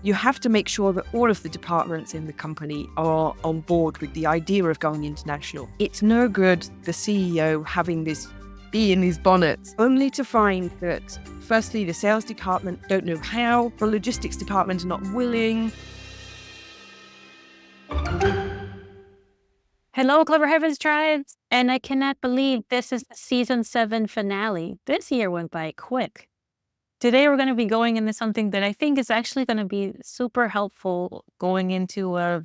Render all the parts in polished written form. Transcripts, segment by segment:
You have to make sure that all of the departments in the company are on board with the idea of going international. It's no good the CEO having this bee in his bonnet, only to find that, firstly, the sales department don't know how, the logistics department are not willing. Hello, Clever Heavens Tribes! And I cannot believe this is the Season 7 finale. This year went by quick. Today we're going to be going into something that I think is actually going to be super helpful going into a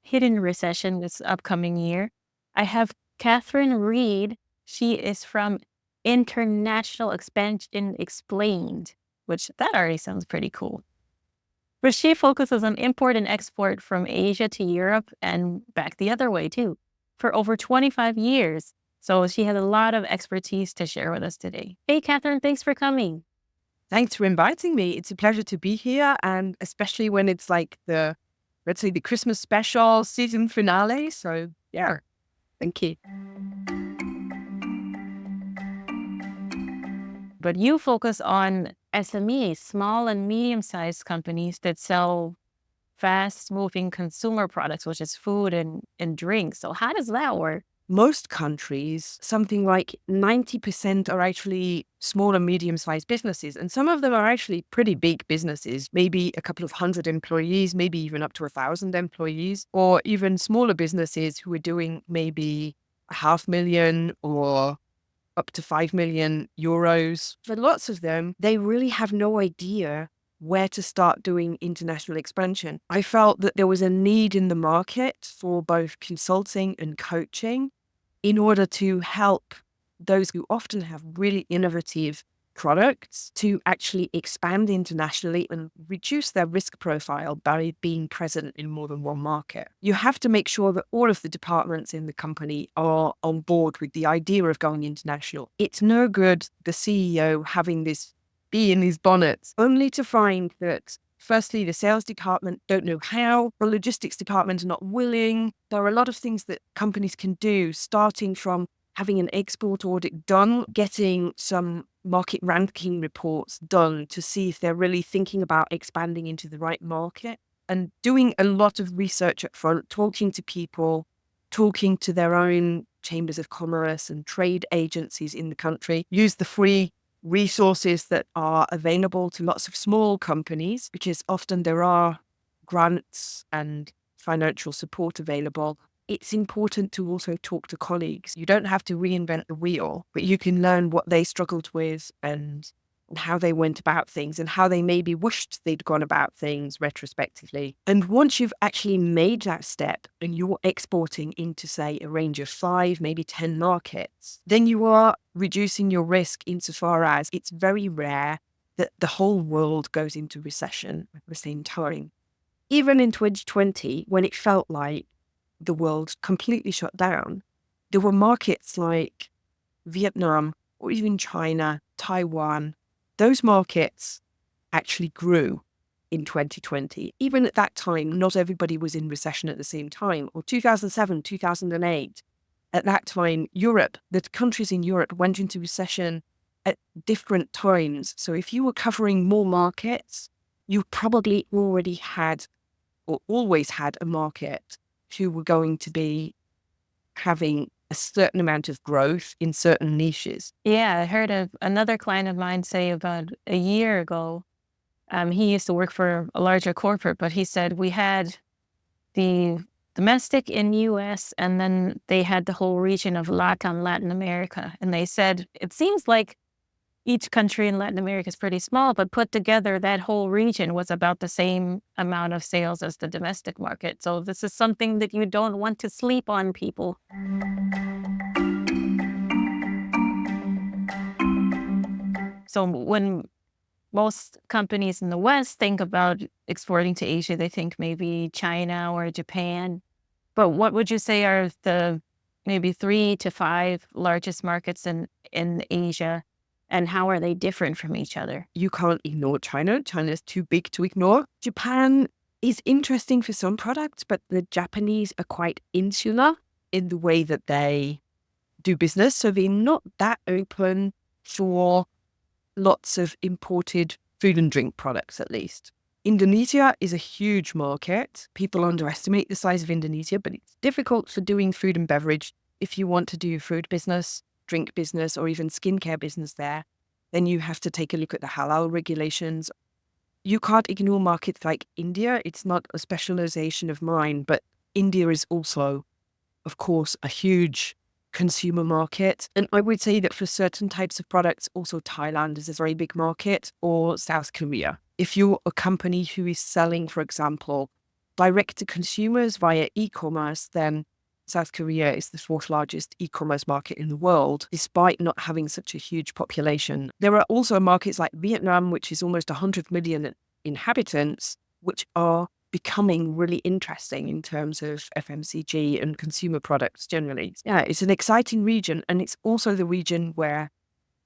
hidden recession this upcoming year. I have Kathryn Read. She is from International Expansion Explained, which that already sounds pretty cool. But she focuses on import and export from Asia to Europe and back the other way too, for over 25 years. So she has a lot of expertise to share with us today. Hey, Kathryn, thanks for coming. Thanks for inviting me. It's a pleasure to be here, and especially when it's like let's say the Christmas special season finale. So yeah, thank you. But you focus on SMEs, small and medium-sized companies that sell fast-moving consumer products, which is food and drinks. So how does that work? Most countries, something like 90% are actually small and medium-sized businesses. And some of them are actually pretty big businesses, maybe a couple of hundred employees, maybe even up to 1,000 employees, or even smaller businesses who are doing maybe 500,000 or up to 5 million euros. For lots of them, they really have no idea where to start doing international expansion. I felt that there was a need in the market for both consulting and coaching in order to help those who often have really innovative products to actually expand internationally and reduce their risk profile by being present in more than one market. You have to make sure that all of the departments in the company are on board with the idea of going international. It's no good the CEO having this bee in his bonnet, only to find that, firstly, the sales department don't know how, the logistics department are not willing. There are a lot of things that companies can do, starting from having an export audit done, getting some market ranking reports done to see if they're really thinking about expanding into the right market, and doing a lot of research up front, talking to people, talking to their own chambers of commerce and trade agencies in the country. Use the free resources that are available to lots of small companies, because often there are grants and financial support available. It's important to also talk to colleagues. You don't have to reinvent the wheel, but you can learn what they struggled with and how they went about things and how they maybe wished they'd gone about things retrospectively. And once you've actually made that step and you're exporting into, say, a range of 5, maybe 10 markets, then you are reducing your risk insofar as it's very rare that the whole world goes into recession at the same time. Even in 2020, when it felt like the world completely shut down, there were markets like Vietnam or even China, Taiwan. Those markets actually grew in 2020. Even at that time, not everybody was in recession at the same time. Or 2007, 2008, at that time, Europe, the countries in Europe went into recession at different times. So if you were covering more markets, you probably already had or always had a market who were going to be having a certain amount of growth in certain niches. Yeah, I heard of another client of mine say about a year ago, he used to work for a larger corporate, but he said we had the domestic in US and then they had the whole region of Latin America. And they said, it seems like each country in Latin America is pretty small, but put together, that whole region was about the same amount of sales as the domestic market. So this is something that you don't want to sleep on, people. So when most companies in the West think about exporting to Asia, they think maybe China or Japan. But what would you say are the maybe 3 to 5 largest markets in Asia? And how are they different from each other? You can't ignore China. China is too big to ignore. Japan is interesting for some products, but the Japanese are quite insular in the way that they do business. So they're not that open for lots of imported food and drink products, at least. Indonesia is a huge market. People underestimate the size of Indonesia, but it's difficult for doing food and beverage. If you want to do food business, drink business, or even skincare business there, then you have to take a look at the halal regulations. You can't ignore markets like India. It's not a specialization of mine, but India is also, of course, a huge consumer market. And I would say that for certain types of products, also Thailand is a very big market, or South Korea. If you're a company who is selling, for example, direct to consumers via e-commerce, then South Korea is the fourth largest e-commerce market in the world, despite not having such a huge population. There are also markets like Vietnam, which is almost 100 million inhabitants, which are becoming really interesting in terms of FMCG and consumer products generally. Yeah, it's an exciting region, and it's also the region where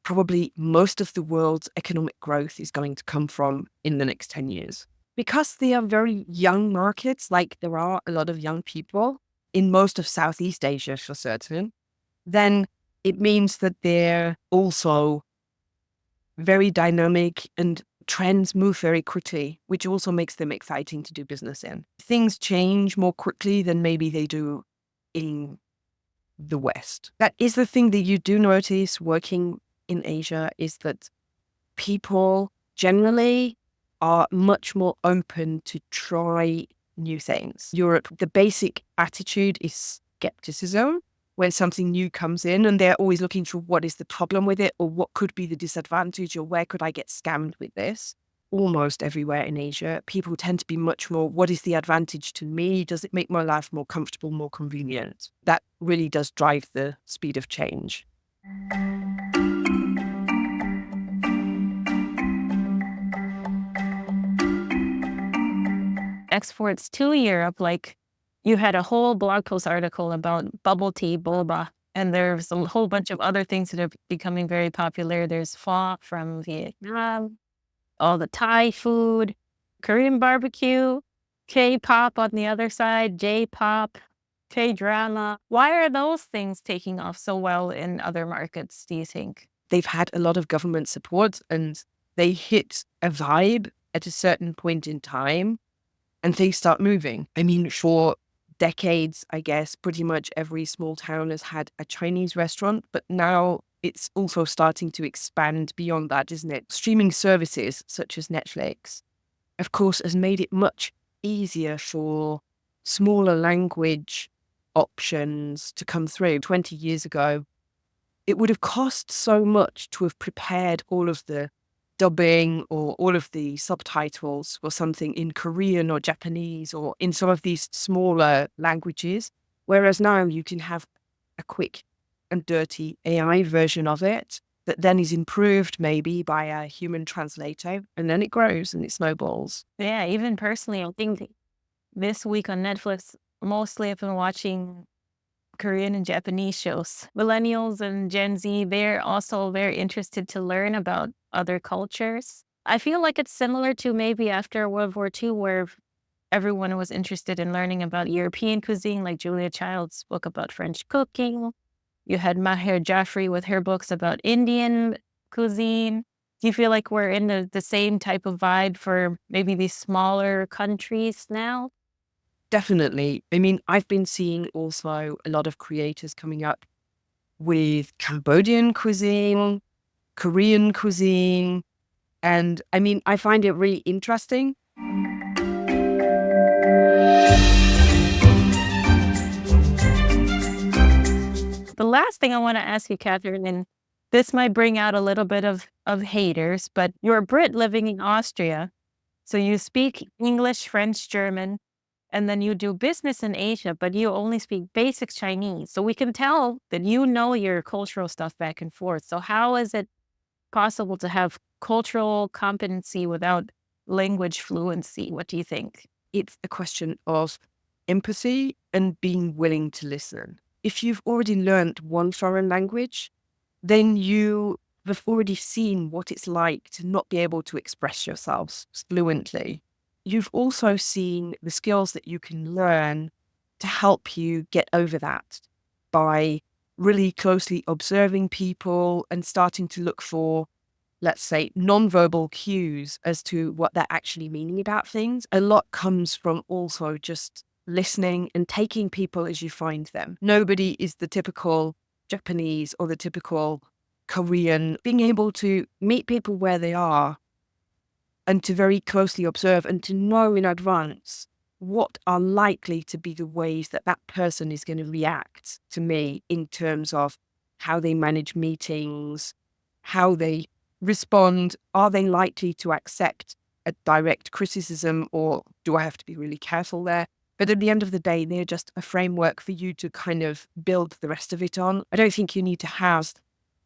probably most of the world's economic growth is going to come from in the next 10 years. Because they are very young markets, like there are a lot of young people in most of Southeast Asia for certain, then it means that they're also very dynamic and trends move very quickly, which also makes them exciting to do business in. Things change more quickly than maybe they do in the West. That is the thing that you do notice working in Asia, is that people generally are much more open to try new things. Europe, the basic attitude is skepticism when something new comes in, and they're always looking for what is the problem with it, or what could be the disadvantage, or where could I get scammed with this. Almost everywhere in Asia, people tend to be much more, what is the advantage to me? Does it make my life more comfortable, more convenient? That really does drive the speed of change. Exports to Europe, like you had a whole blog post article about bubble tea, boba, and there's a whole bunch of other things that are becoming very popular. There's pho from Vietnam, all the Thai food, Korean barbecue, K-pop on the other side, J-pop, K-drama. Why are those things taking off so well in other markets, do you think? They've had a lot of government support, and they hit a vibe at a certain point in time, and things start moving. I mean, for decades, I guess, pretty much every small town has had a Chinese restaurant, but now it's also starting to expand beyond that, isn't it? Streaming services such as Netflix, of course, has made it much easier for smaller language options to come through. 20 years ago, it would have cost so much to have prepared all of the dubbing or all of the subtitles for something in Korean or Japanese or in some of these smaller languages. Whereas now you can have a quick and dirty AI version of it that then is improved maybe by a human translator, and then it grows and it snowballs. Yeah, even personally, I think this week on Netflix, mostly I've been watching Korean and Japanese shows. Millennials and Gen Z, they're also very interested to learn about other cultures. I feel like it's similar to maybe after World War II, where everyone was interested in learning about European cuisine, like Julia Child's book about French cooking. You had Maher Jaffrey with her books about Indian cuisine. Do you feel like we're in the same type of vibe for maybe these smaller countries now? Definitely. I mean, I've been seeing also a lot of creators coming up with Cambodian cuisine, Korean cuisine. And I mean, I find it really interesting. The last thing I want to ask you, Kathryn, and this might bring out a little bit of haters, but you're a Brit living in Austria. So you speak English, French, German, and then you do business in Asia, but you only speak basic Chinese. So we can tell that you know your cultural stuff back and forth. So how is it possible to have cultural competency without language fluency? What do you think? It's a question of empathy and being willing to listen. If you've already learned one foreign language, then you have already seen what it's like to not be able to express yourselves fluently. You've also seen the skills that you can learn to help you get over that by really closely observing people and starting to look for let's say, nonverbal cues as to what they're actually meaning about things. A lot comes from also just listening and taking people as you find them. Nobody is the typical Japanese or the typical Korean. Being able to meet people where they are and to very closely observe and to know in advance what are likely to be the ways that that person is going to react to me in terms of how they manage meetings, how they respond. Are they likely to accept a direct criticism, or do I have to be really careful there? But at the end of the day, they're just a framework for you to kind of build the rest of it on. I don't think you need to have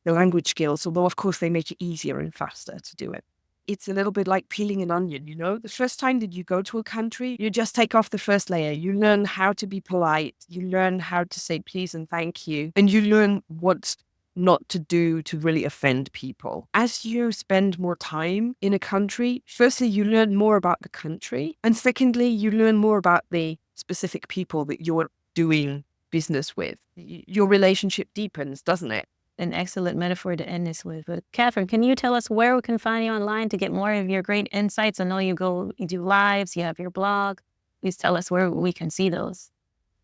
the language skills, although of course they make it easier and faster to do it. It's a little bit like peeling an onion, you know? The first time that you go to a country, you just take off the first layer. You learn how to be polite. You learn how to say please and thank you. And you learn what not to do to really offend people. As you spend more time in a country, firstly, you learn more about the country. And secondly, you learn more about the specific people that you're doing business with. Your relationship deepens, doesn't it? An excellent metaphor to end this with. But Kathryn, can you tell us where we can find you online to get more of your great insights? I know you do lives, you have your blog. Please tell us where we can see those.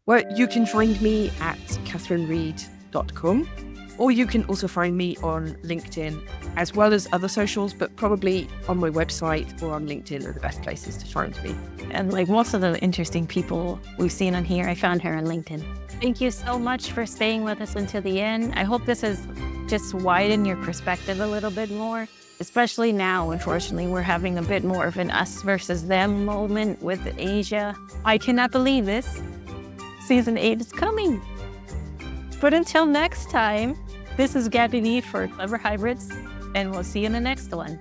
Well, you can find me at kathyrnread.com, or you can also find me on LinkedIn, as well as other socials, but probably on my website or on LinkedIn are the best places to find me. And like most of the interesting people we've seen on here, I found her on LinkedIn. Thank you so much for staying with us until the end. I hope this has just widened your perspective a little bit more, especially now, unfortunately, we're having a bit more of an us versus them moment with Asia. I cannot believe this. Season 8 is coming. But until next time, this is GabyV for Clever Hybrids, and we'll see you in the next one.